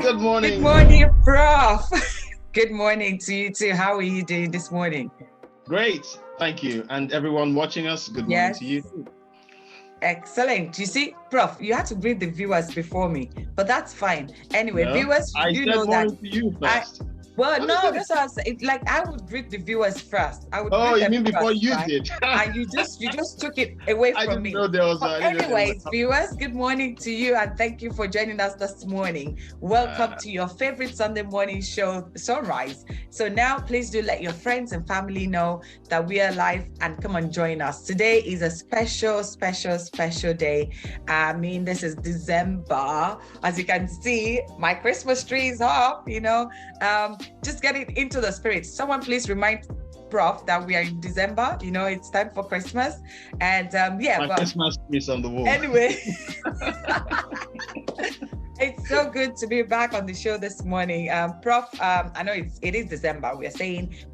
Good morning. Good morning, Prof. Good morning to you too. How are you doing this morning? Great. Thank you. And everyone watching us, good morning to you. Excellent. You see, Prof, you had to greet the viewers before me, but that's fine. Anyway, No, viewers, I you said know morning that. to you first. Well, no, that's what I was saying. Like, I would greet the viewers first. I would Oh, greet you them mean before first, you right? did? And you just took it away I from didn't me. know there was. But anyways, viewers, good morning to you, and thank you for joining us this morning. Welcome to your favorite Sunday morning show, SonRise. So now, please do let your friends and family know that we are live and come and join us. Today is a special day. I mean, this is December. As you can see, my Christmas tree is up. Just getting into the spirit. Someone please remind Prof that we are in December. It's time for Christmas, and Christmas tree is on the wall. Anyway. It's so good to be back on the show this morning. Prof, I know it is December. We're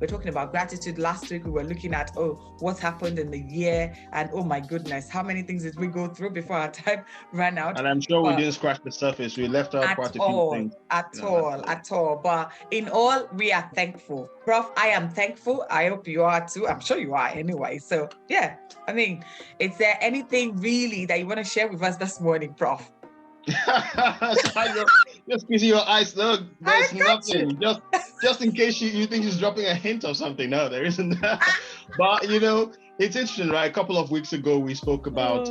talking about gratitude. Last week we were looking at, what happened in the year, and oh my goodness, how many things did we go through before our time ran out? And I'm sure we didn't scratch the surface. We left out quite a few things. At all. But in all, we are thankful. Prof, I am thankful. I hope you are too. I'm sure you are anyway. So yeah, I mean, is there anything really that you want to share with us this morning, Prof? Just squeezing your eyes. Look, there's nothing. Just in case you think he's dropping a hint of something. No, there isn't. But it's interesting, right? A couple of weeks ago we spoke about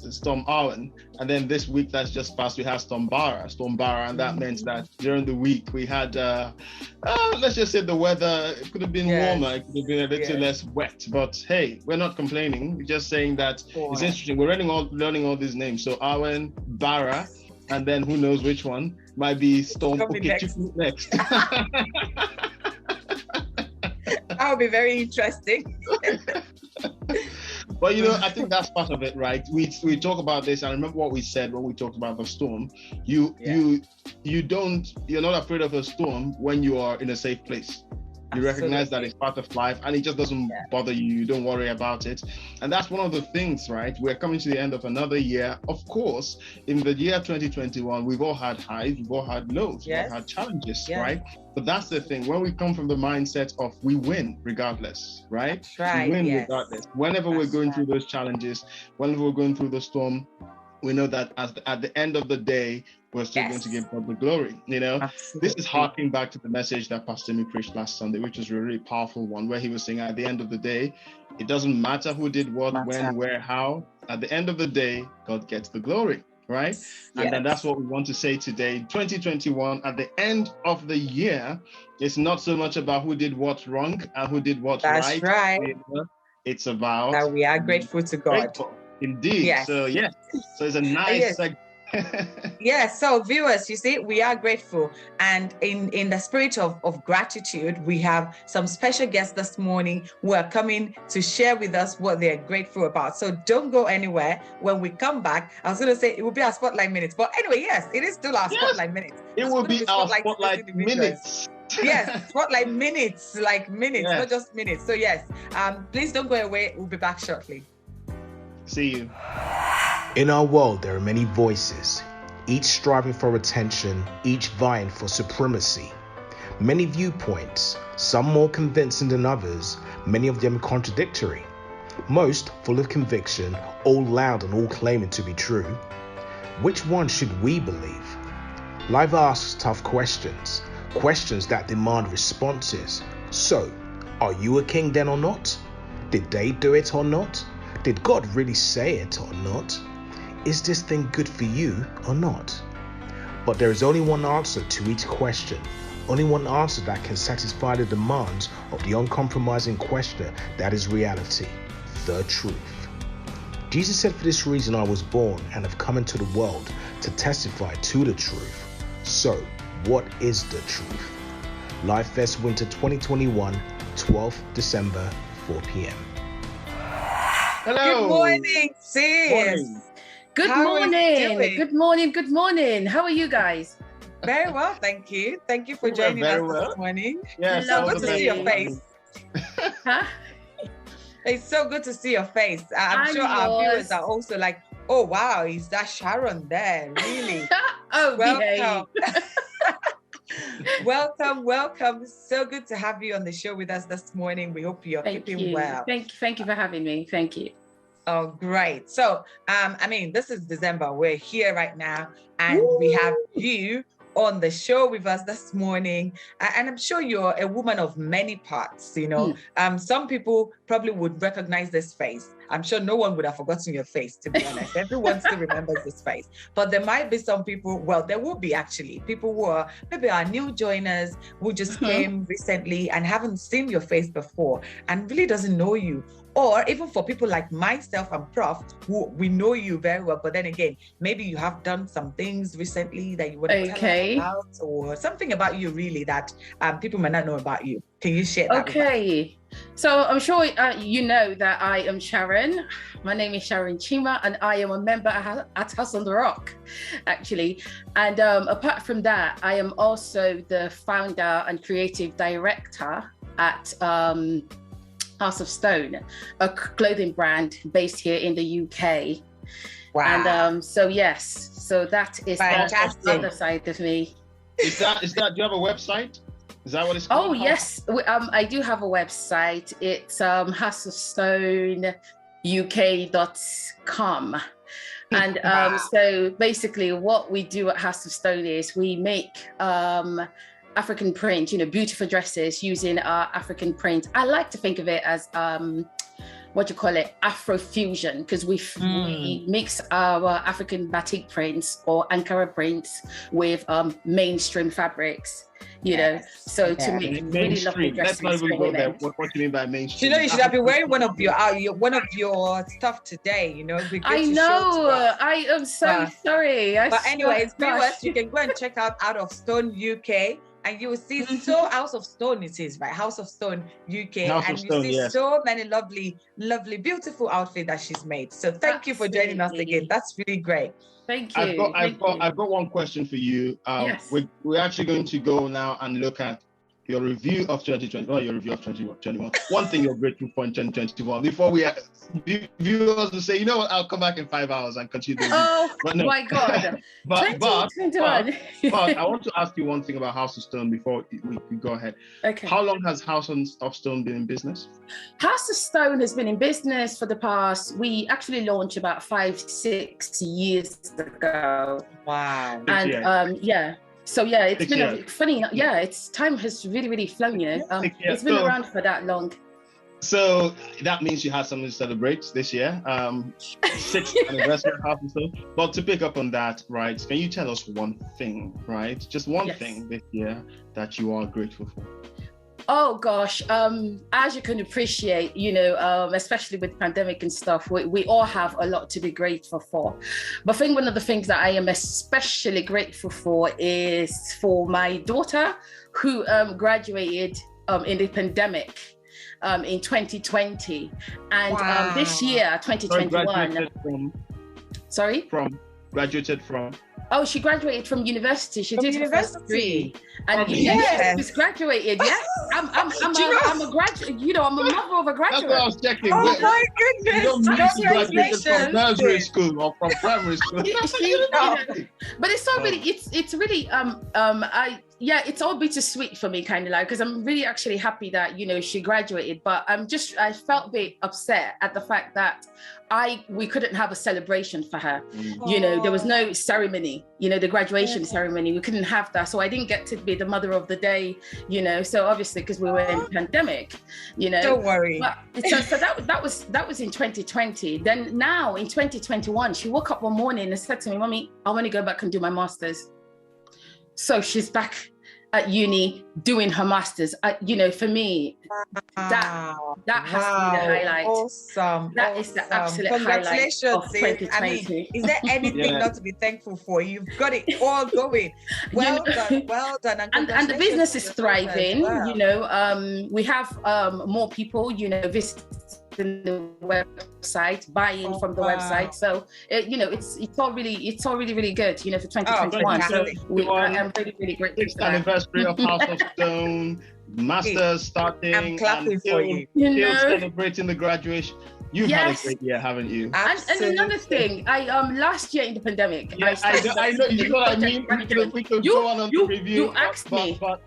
Storm Arwen, and then this week that's just passed we had Storm Bara, and that meant that during the week we had let's just say the weather, it could have been warmer, it could have been a little less wet, but hey, we're not complaining. We're just saying that it's interesting. We're learning all these names. So Arwen, Bara, and then who knows which one might be Storm next. That would be very interesting. But I think that's part of it, right? We talk about this, and I remember what we said when we talked about the storm. You're not afraid of a storm when you are in a safe place. You recognize that it's part of life, and it just doesn't bother you. You don't worry about it. And that's one of the things, right? We're coming to the end of another year. Of course, in the year 2021, we've all had highs, we've all had lows, we've all had challenges, right? But that's the thing. When we come from the mindset of we win regardless, right? That's right. We win regardless. Whenever we're going through those challenges, whenever we're going through the storm, we know that at the end of the day, we're still going to give God the glory. This is harking back to the message that Pastor Me preached last Sunday, which is a really powerful one, where he was saying at the end of the day, it doesn't matter who did what, when, where, how. At the end of the day, God gets the glory, right? And then that's what we want to say today. 2021, at the end of the year, it's not so much about who did what wrong and who did what right. That's right. It's about that we are grateful to God. Grateful. Indeed. Yes. So it's a nice So viewers, you see, we are grateful, and in the spirit of gratitude, we have some special guests this morning who are coming to share with us what they're grateful about. So don't go anywhere. When we come back, I was going to say it will be our spotlight minutes, but anyway, yes, it is still our spotlight minutes. It will be our spotlight minutes. Yes, spotlight minutes, not just minutes. So yes, please don't go away. We'll be back shortly. See you. In our world, there are many voices, each striving for attention, each vying for supremacy. Many viewpoints, some more convincing than others, many of them contradictory. Most full of conviction, all loud and all claiming to be true. Which one should we believe? Life asks tough questions, questions that demand responses. So, are you a king then or not? Did they do it or not? Did God really say it or not? Is this thing good for you or not? But there is only one answer to each question, only one answer that can satisfy the demands of the uncompromising questioner that is reality, the truth. Jesus said, "For this reason I was born and have come into the world to testify to the truth." So, what is the truth? Live Fest Winter 2021, 12th December, 4 p.m. Hello. Good morning, sis. Good morning. How are you guys? Very well, thank you. Thank you for joining us this morning. Yes, good to see your face. Huh? It's so good to see your face. I'm sure our viewers are also like, oh wow, is that Sharon there? Really? Oh, welcome. Welcome. So good to have you on the show with us this morning. We hope you're keeping well. Thank you for having me. Thank you. Oh, great. So, this is December. We're here right now, and we have you on the show with us this morning. And I'm sure you're a woman of many parts, Some people probably would recognize this face. I'm sure no one would have forgotten your face, to be honest. Everyone still remembers this face. But there might be some people, well, there will be actually people who are maybe our new joiners who just came recently and haven't seen your face before and really doesn't know you. Or even for people like myself and Prof, who we know you very well, but then again, maybe you have done some things recently that you want to tell us about, or something about you really that people might not know about you. Can you share that with us? So I'm sure you know that I am Sharon. My name is Sharon Chima, and I am a member at House on the Rock, actually. And apart from that, I am also the founder and creative director at House of Stone, a clothing brand based here in the UK. Wow. And so that is the other side of me. Is that, do you have a website? Is that what it's called? Oh, yes. I do have a website. It's houseofstoneuk.com. And so basically what we do at House of Stone is we make African print, beautiful dresses using our African print. I like to think of it as Afrofusion, because we mix our African batik prints or Ankara prints with mainstream fabrics. So to make really lovely dresses. Let's not even go there. What do you mean by mainstream? You should have been wearing one of your stuff today. I know. I am so sorry. But anyways, viewers, you can go and check out of Stone UK. And you will see House of Stone it is, right? House of Stone UK. So many lovely, beautiful outfits that she's made. So thank you for joining us again. That's really great. Thank you. I've got one question for you. Yes. We're actually going to go now and look at your review of 2020, or your review of 2021. One thing you're grateful for in 2021. Before viewers will say, you know what, I'll come back in 5 hours and continue. My God. but I want to ask you one thing about House of Stone before we go ahead. Okay. How long has House of Stone been in business? House of Stone has been in business for the past, we actually launched about 5-6 years ago. Wow. And So it's been funny. It's time has really flown. It's been around for that long. So that means you had something to celebrate this year, 6th anniversary of House of Stone. But to pick up on that, right? Can you tell us one thing, right? Just one thing this year that you are grateful for? Oh gosh, as you can appreciate, especially with pandemic and stuff, we all have a lot to be grateful for. But I think one of the things that I am especially grateful for is for my daughter, who graduated in the pandemic in 2020. And this year, 2021. Graduated from? Oh, she graduated from university. She did university, and she's graduated. Yes, I'm a graduate. I'm a mother of a graduate. That's what I was checking. Oh my goodness! You don't mean she graduated from nursery school or from primary school. But it's so really, it's really it's all bittersweet for me, kind of like, because I'm really actually happy that she graduated, but I felt a bit upset at the fact that we couldn't have a celebration for her. There was no ceremony, the graduation ceremony. We couldn't have that, so I didn't get to be the mother of the day. So obviously, because we were in pandemic, Don't worry. But, so that was in 2020. Then now in 2021, she woke up one morning and said to me, "Mommy, I want to go back and do my master's." So she's back at uni doing her master's. For me, that has to be the highlight. Awesome. That is the absolute highlight of 2020. Is there anything not to be thankful for? You've got it all going. Well done. And the business is thriving. Well. We have more people, visiting the website, buying from the website. So it's all really good, for 2021. So I'm really grateful for that. Anniversary of House of Stone, masters starting, I'm clapping for you. Still celebrating the graduation. You've had a great year, haven't you? And another thing, I last year in the pandemic, I know, you know what I mean? We could go on to review. You asked me. But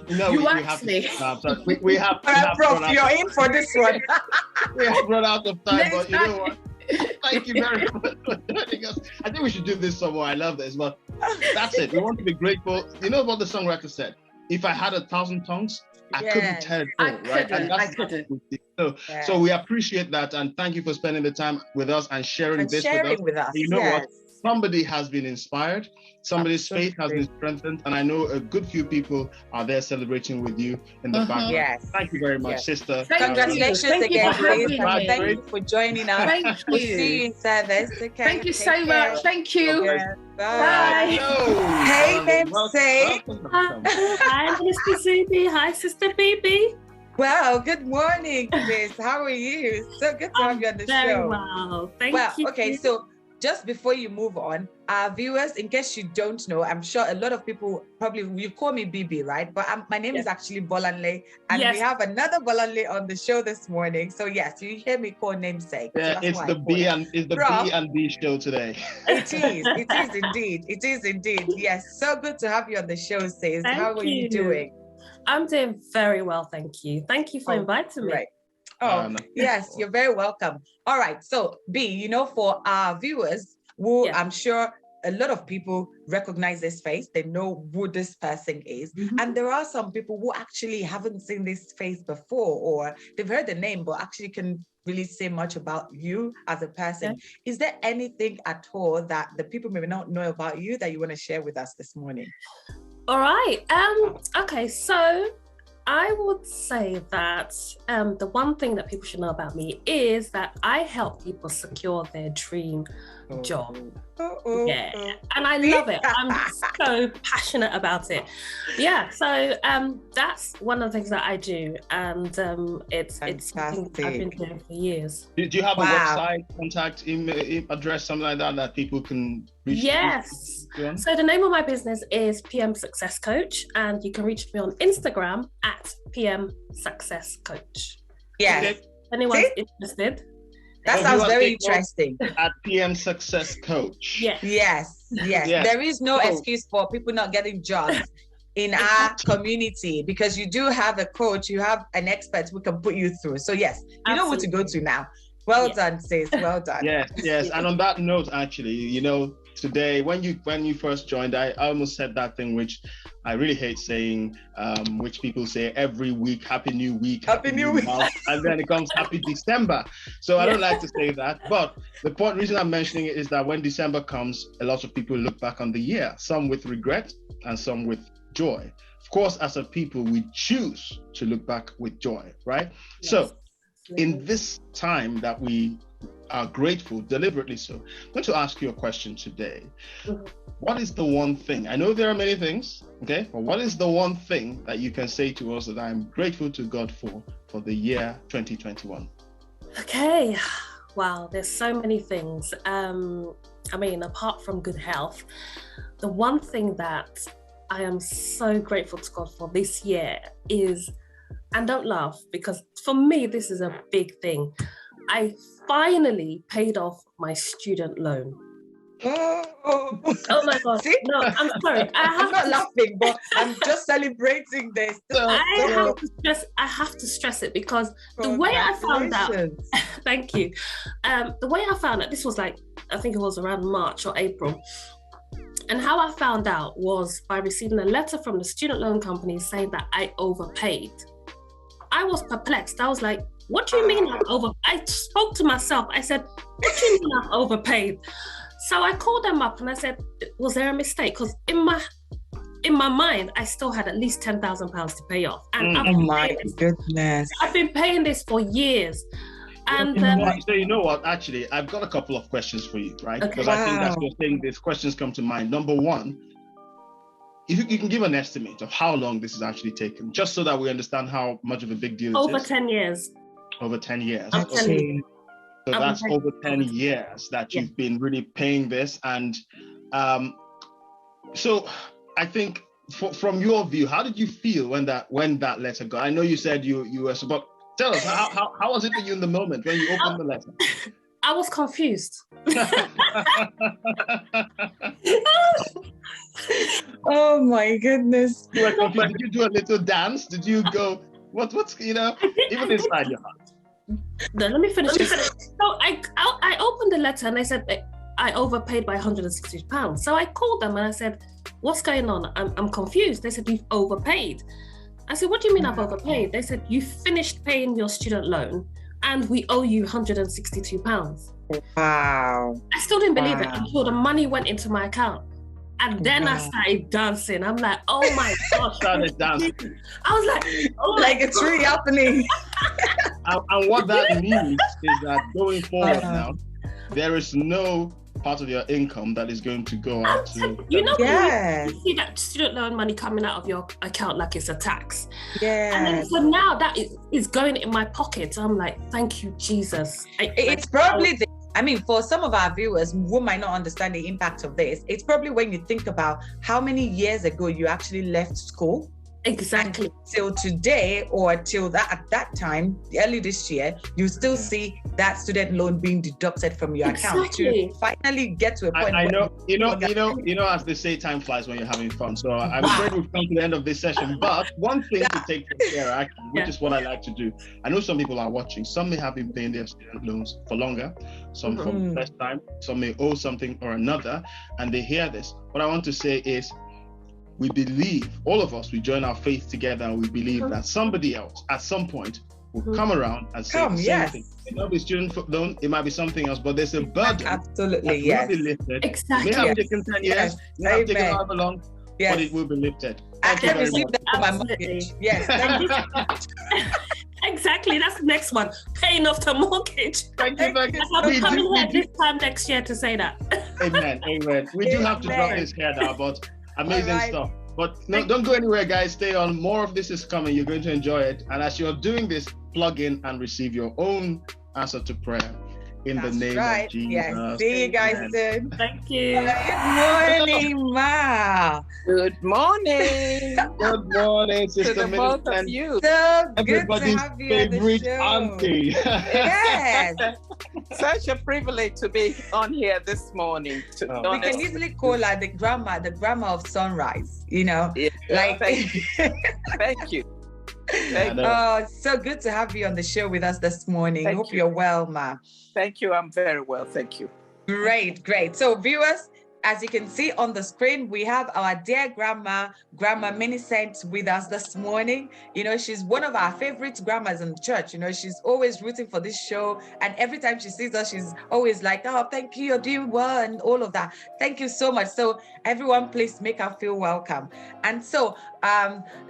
no, you we asked have me. to. We have Prof, you're in for this one. We have run out of time, but you know what? Thank you very much for joining us. I think we should do this somewhere. I love this, but that's it. We want to be grateful. You know what the songwriter said? If I had 1,000 tongues, I couldn't tell it all, right? I couldn't. So we appreciate that, and thank you for spending the time with us and sharing with us. You know what? Somebody has been inspired. Somebody's faith has been strengthened, and I know a good few people are there celebrating with you in the background. Yes. Thank you very much, sister. Congratulations again, Grace. Thank you for joining us. Thank you. We'll see you in service. Okay. Thank you so much. Thank you. Okay. Bye. Hey, namesake. Hi, Mr. Zuby. Hi, Sister Bibby. Well, good morning, Grace. How are you? So good to have you on the show. Very well. Thank you. Okay, so just before you move on, our viewers, in case you don't know, I'm sure a lot of people probably, you call me Bibby, right? But my name is actually Bolanle, and we have another Bolanle on the show this morning. So yes, you hear me call namesake. Yeah, so it's the B and B show today. It is indeed. Yes, so good to have you on the show, sis. How are you doing? I'm doing very well, thank you. Thank you for inviting me. Right. Oh, yes, you're very welcome. All right, so B, for our viewers, who I'm sure a lot of people recognize this face, they know who this person is. And there are some people who actually haven't seen this face before, or they've heard the name, but actually can really say much about you as a person. Is there anything at all that the people may not know about you that you want to share with us this morning? All right. Okay, so I would say that the one thing that people should know about me is that I help people secure their dream job. And I love it. I'm so passionate about it. Yeah, so that's one of the things that I do, and it's something that I've been doing for years. Do you have a website, contact, email address, something like that that people can reach? Yes. So the name of my business is PM Success Coach, and you can reach me on Instagram at PM Success Coach. Yes. If anyone's interested. That sounds very interesting. At PM Success Coach. Yes. There is no excuse for people not getting jobs in our community, because you do have a coach, you have an expert who can put you through. So yes, you know who to go to now. Well done, sis. Well done. Yes. And on that note, actually, today when you first joined, I almost said that thing which I really hate saying, which people say every week, Happy New Week, Happy New Week, and then it comes Happy December. So I don't like to say that, but the reason I'm mentioning it is that when December comes, a lot of people look back on the year, some with regret and some with joy. Of course, as a people, we choose to look back with joy, right? Yes. So in this time that we are grateful, deliberately so, I'm going to ask you a question today. What is the one thing? I know there are many things, okay? But what is the one thing that you can say to us that I'm grateful to God for the year 2021? Okay. Wow, there's so many things. Apart from good health, the one thing that I am so grateful to God for this year is, and don't laugh, because for me, this is a big thing. I finally paid off my student loan. Oh my God. See? No, I'm sorry. I'm not laughing, but I'm just celebrating this. I have to stress it, because the way I found out, thank you. The way I found out, this was I think it was around March or April. And how I found out was by receiving a letter from the student loan company saying that I overpaid. I was perplexed. I was like, what do you mean I spoke to myself. I said, what do you mean I've overpaid? So I called them up and I said, was there a mistake? Because in my mind, I still had at least £10,000 to pay off. And goodness. I've been paying this for years. And so you know what? Actually, I've got a couple of questions for you, right? Because I think that's the thing. These questions come to mind. Number one, if you can give an estimate of how long this has actually taken, just so that we understand how much of a big deal it is. Over 10 years. Over 10 years. Okay. So that's over 10 years that you've been really paying this. And so I think from your view, how did you feel when that letter got? I know you said you were Tell us, how was it for you in the moment when you opened the letter? I was confused. Oh my goodness. You were confused. Did you do a little dance? Did you go, what's even inside your heart? No, let me finish. So I opened the letter and I said, I overpaid by £160. So I called them and I said, what's going on? I'm confused. They said, you've overpaid. I said, what do you mean I've overpaid? They said, you finished paying your student loan and we owe you £162. Wow. I still didn't believe it until the money went into my account. And then I started dancing. I'm like, oh my gosh. Started dancing. I was like, oh like it's really happening. And what that means is that going forward now, there is no part of your income that is going to go out to... You know, you see that student loan money coming out of your account like it's a tax. Yeah. And then so now that is going in my pocket. I'm like, thank you, Jesus. It's probably for some of our viewers who might not understand the impact of this, it's probably when you think about how many years ago you actually left school. Exactly. Till today or till at that time, early this year, you still see that student loan being deducted from your account to finally get to a point. I know, you know, as they say, time flies when you're having fun. So I'm afraid we've come to the end of this session. But one thing to take from here, actually, which is what I like to do. I know some people are watching. Some may have been paying their student loans for longer, some for the first time, some may owe something or another, and they hear this. What I want to say is, we believe, all of us, we join our faith together and we believe that somebody else at some point will come around and say the same thing. It might be student loan, it might be something else, but there's a burden. Absolutely, yes. Will be lifted. Exactly. It may have taken 10 years, it may have taken however long, but it will be lifted. I can receive that for my mortgage. Yes, thank you so much. Exactly, that's the next one. Paying off the mortgage. Thank you. I'm coming here this time next year to say that. Amen. We do have to drop this here now, but amazing stuff. But no, don't go anywhere, guys. Stay on. More of this is coming. You're going to enjoy it. And as you're doing this, plug in and receive your own answer to prayer in the name of Jesus. Yes. See you guys soon. Thank you. Good morning, Ma. Good morning. Good morning, Sister to the both of you. So good Everybody's to have you on the favorite show. auntie. Yes. Such a privilege to be on here this morning. We can easily call her the grandma of SonRise, you know. Yeah, like thank you. Thank you. So good to have you on the show with us this morning. Thank Hope you. you're well, Ma. Thank you. I'm very well. Thank you. Great. So viewers, as you can see on the screen, we have our dear Grandma Minicent with us this morning. You know, she's one of our favorite grandmas in the church. You know, she's always rooting for this show. And every time she sees us, she's always like, oh, thank you, you're doing well, and all of that. Thank you so much. So everyone, please make her feel welcome. And so,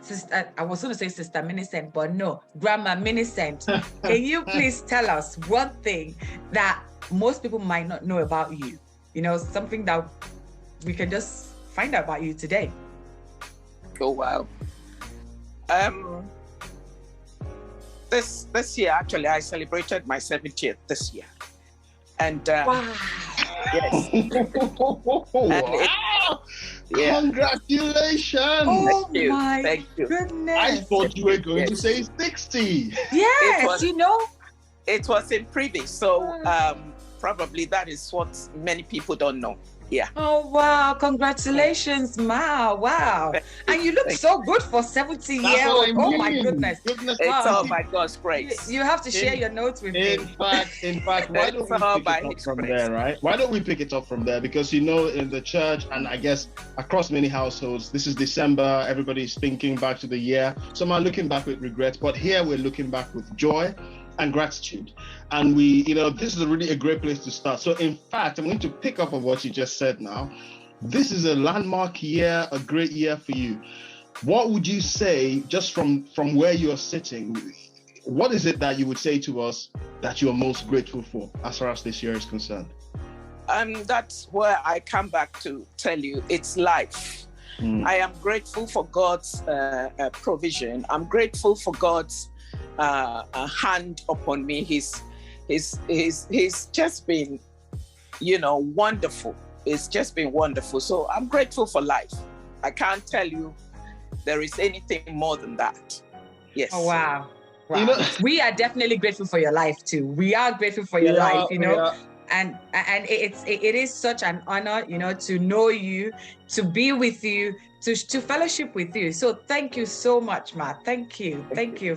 sister, I was going to say Sister Minicent, but no, Grandma Minicent, can you please tell us one thing that most people might not know about you? You know, something that we can just find out about you today. Oh, wow. This year, actually, I celebrated my 70th this year. And wow. Yes. Wow. Congratulations. Oh, Thank you. my Thank you. goodness. I thought you were going to say 60. Yes, you know. It was in previous, so probably that is what many people don't know. Yeah. Oh, wow. Congratulations, Ma. Wow. And you look so good for 70 years old. Oh, my goodness. It's all by God's grace. You have to share your notes with me. In fact, why don't we pick it up from there, right? Why don't we pick it up from there? Because, you know, in the church and I guess across many households, this is December. Everybody's thinking back to the year. Some are looking back with regret, but here we're looking back with joy and gratitude. And we, you know, this is really a great place to start. So in fact, I'm going to pick up on what you just said now. This is a landmark year, a great year for you. What would you say, just from where you're sitting, what is it that you would say to us that you're most grateful for as far as this year is concerned? That's where I come back to tell you, it's life. I am grateful for God's provision. I'm grateful for God's hand upon me. He's just been, you know, wonderful. It's just been wonderful. So I'm grateful for life. I can't tell you there is anything more than that. Yes. Oh, wow. Wow. You know, we are definitely grateful for your life too. We are grateful for your life, you know. And it is such an honor, you know, to know you, to be with you, to fellowship with you. So thank you so much, Matt. Thank you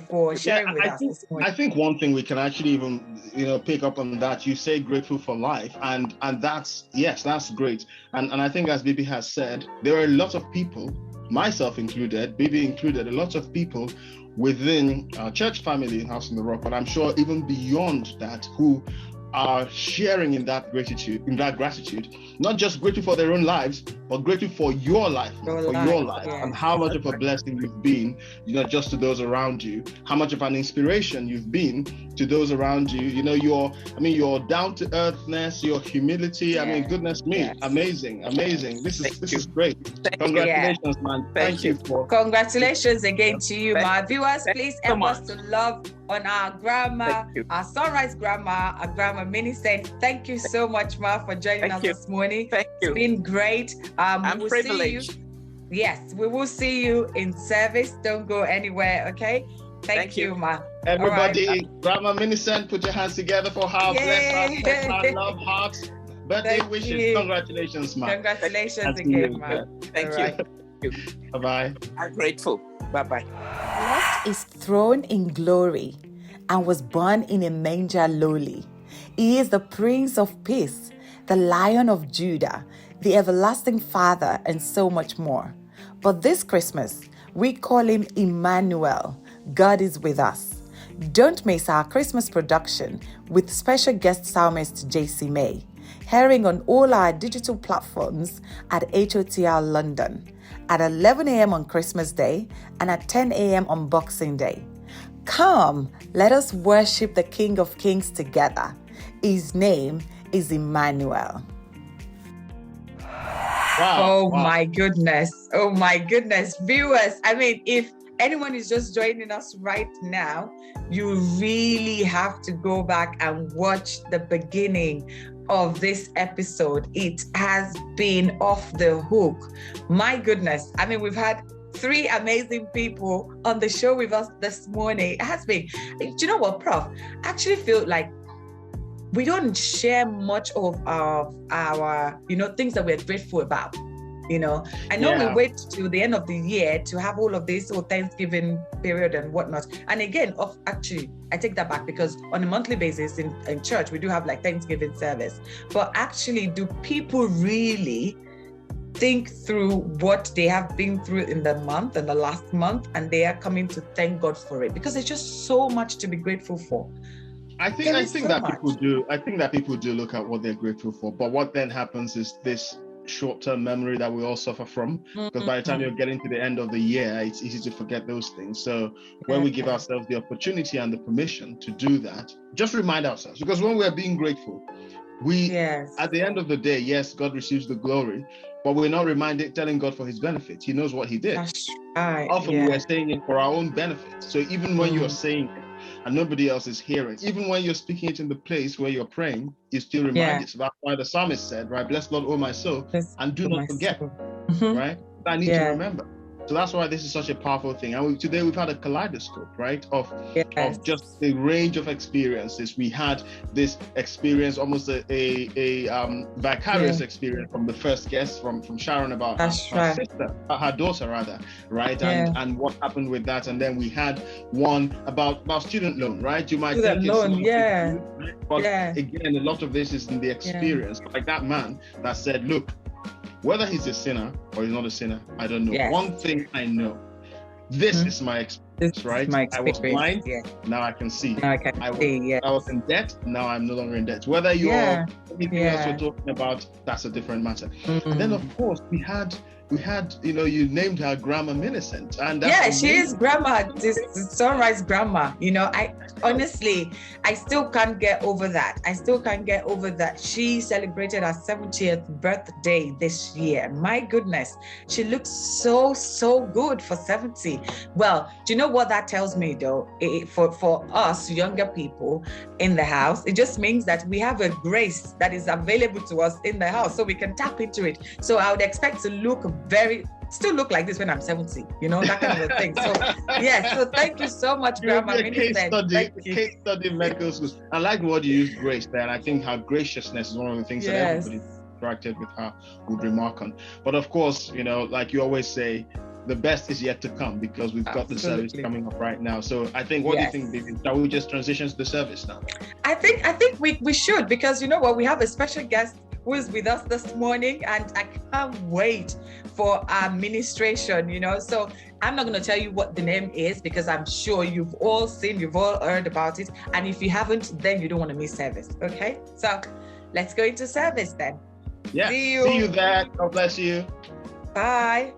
for sharing with us this morning. I think one thing we can actually even, you know, pick up on that. You say grateful for life, and that's, yes, that's great. And I think, as Bibby has said, there are a lot of people, myself included, Bibby included, a lot of people within our church family in House on the Rock, but I'm sure even beyond that, who are sharing in that gratitude, not just grateful for their own lives, but grateful for your life, Yeah. and how much of a blessing you've been, you know, just to those around you, how much of an inspiration you've been to those around you, you know, your down to earthness, your humility. Yeah. I mean, goodness me, Yes. amazing. This is great. Congratulations, man. Thank you for. Congratulations again to you, my viewers. Please help us to love on our grandma, our SonRise grandma, our grandma Minicent. Thank you so much, Ma, for joining us this morning. It's been great. I'm privileged. Yes, we will see you in service. Don't go anywhere, okay? Thank you, Ma. Everybody, right. Grandma Minicent, put your hands together for her. Bless her, love hearts. Birthday wishes. Congratulations, Ma. Congratulations again, Ma. Thank you. Bye-bye. I'm grateful. Bye-bye. Blessed is throned in glory and was born in a manger lowly. He is the Prince of Peace, the Lion of Judah, the everlasting Father, and so much more. But this Christmas, we call him Emmanuel. God is with us. Don't miss our Christmas production with special guest psalmist JC May, airing on all our digital platforms at HOTL London, at 11 a.m. on Christmas Day and at 10 a.m. on Boxing Day. Come, let us worship the King of Kings together. His name is Emmanuel. Wow. My goodness. Oh my goodness. Viewers, I mean, if anyone is just joining us right now, you really have to go back and watch the beginning of this episode. It has been off the hook. My goodness. I mean, we've had 3 amazing people on the show with us this morning. It has been. Do you know what, Prof? I actually feel like we don't share much of our things that we're grateful about. You know, I know we wait till the end of the year to have all of this Thanksgiving period and whatnot. And again, actually, I take that back, because on a monthly basis in church, we do have like Thanksgiving service. But actually, do people really think through what they have been through in the last month, and they are coming to thank God for it? Because there's just so much to be grateful for. I think that people do. I think that people do look at what they're grateful for. But what then happens is this short-term memory that we all suffer from, because by the time you're getting to the end of the year, it's easy to forget those things. So when we give ourselves the opportunity and the permission to do that, just remind ourselves, because when we're being grateful, at the end of the day, yes, God receives the glory, but we're not telling God for his benefit. He knows what he did. Often we're saying it for our own benefit. So even when you're saying it and nobody else is hearing, even when you're speaking it in the place where you're praying, you still remind it. So that's why the psalmist said, right, bless Lord, O my soul, and do not forget, right? I need to remember. So that's why this is such a powerful thing. And today we've had a kaleidoscope, right, of just a range of experiences. We had this experience, almost a vicarious experience from the first guest, from Sharon, about her sister, her daughter rather, right? And what happened with that. And then we had one about student loan, right? You might think it's but again, a lot of this is in the experience. Like that man that said, look, whether he's a sinner or he's not a sinner, I don't know. One thing I know, this is my experience, right? I was blind, now I can see. I was in debt, now I'm no longer in debt. Whether you're anything else you're talking about, that's a different matter. And then, of course, we had, you named her Grandma Minicent. And she is Grandma, this SonRise Grandma. I honestly, I still can't get over that. She celebrated her 70th birthday this year. My goodness, she looks so good for 70. Well, do you know what that tells me though? For us younger people in the house, it just means that we have a grace that is available to us in the house, so we can tap into it. So I would expect to look very still look like this when I'm 70, you know, that kind of a thing. So yes, so thank you so much, Grandma. Case study in medical schools. I like what you used, Grace, there, and I think her graciousness is one of the things that everybody interacted with her would remark on. But of course, you know, like you always say, the best is yet to come, because we've got the service coming up right now. So I think, what do you think, Bibby? Shall we just transition to the service now? I think we should, because you know what, we have a special guest who is with us this morning, and I can't wait for our ministration, you know. So I'm not going to tell you what the name is, because I'm sure you've all heard about it. And if you haven't, then you don't want to miss service. Okay, so let's go into service then. Yeah. See you there. God bless you. Bye.